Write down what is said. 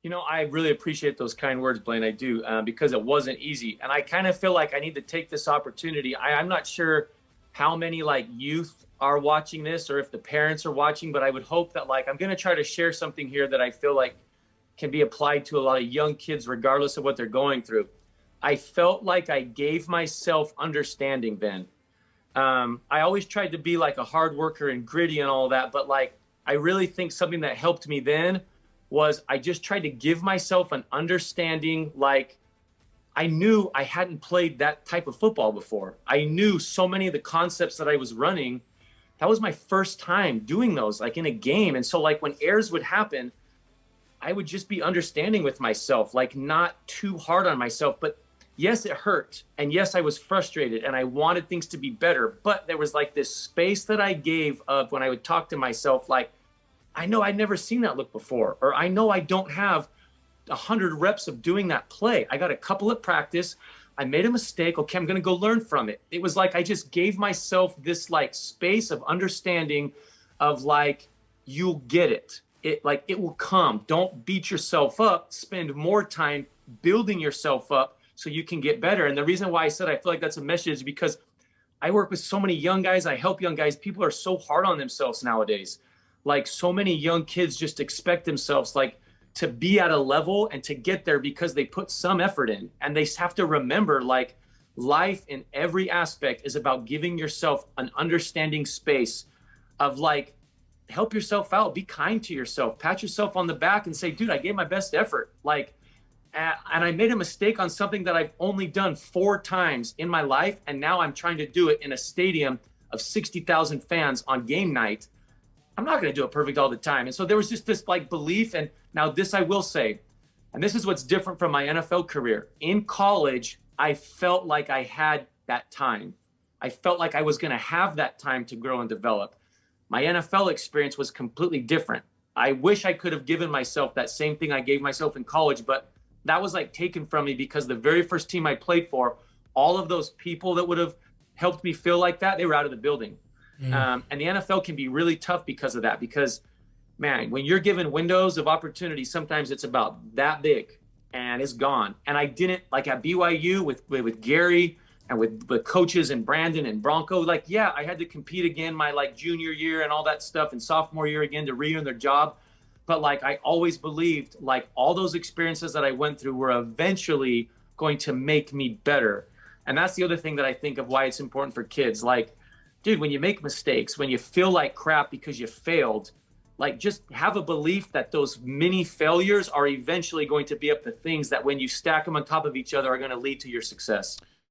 I really appreciate those kind words, Blaine. I do, because it wasn't easy. And I kind of feel like I need to take this opportunity. I'm not sure how many like youth are watching this or if the parents are watching, but I would hope that like I'm going to try to share something here that I feel like can be applied to a lot of young kids, regardless of what they're going through. I felt like I gave myself understanding then. I always tried to be like a hard worker and gritty and all that, but like I really think something that helped me then was I just tried to give myself an understanding. Like I knew I hadn't played that type of football before. I knew so many of the concepts that I was running. That was my first time doing those like in a game. And so like when errors would happen, I would just be understanding with myself, like not too hard on myself. But yes, it hurt. And yes, I was frustrated and I wanted things to be better. But there was like this space that I gave of when I would talk to myself, like, I know I'd never seen that look before, or I know I don't have 100 reps of doing that play. I got a couple at practice. I made a mistake. Okay, I'm going to go learn from it. It was like I just gave myself this like space of understanding of like, you'll get it. It like it will come. Don't beat yourself up. Spend more time building yourself up so you can get better. And the reason why I said I feel like that's a message is because I work with so many young guys. I help young guys. People are so hard on themselves nowadays. Like so many young kids just expect themselves like to be at a level and to get there because they put some effort in. And they have to remember like life in every aspect is about giving yourself an understanding space of like, help yourself out, be kind to yourself, pat yourself on the back and say, dude, I gave my best effort. Like, and I made a mistake on something that I've only done 4 times in my life. And now I'm trying to do it in a stadium of 60,000 fans on game night. I'm not going to do it perfect all the time. And so there was just this like belief. And now this I will say, and this is what's different from my NFL career. In college, I felt like I had that time. I felt like I was going to have that time to grow and develop. My NFL experience was completely different. I wish I could have given myself that same thing I gave myself in college, but that was like taken from me because the very first team I played for, all of those people that would have helped me feel like that, they were out of the building. And the NFL can be really tough because of that, because man, when you're given windows of opportunity, sometimes it's about that big and it's gone. And I didn't like at BYU with Gary and with coaches and Brandon and Bronco, like, yeah, I had to compete again my like junior year and all that stuff and sophomore year again to re-earn their job. But like, I always believed like all those experiences that I went through were eventually going to make me better. And that's the other thing that I think of why it's important for kids. Like, dude, when you make mistakes, when you feel like crap because you failed, like just have a belief that those mini failures are eventually going to be up the things that when you stack them on top of each other are going to lead to your success.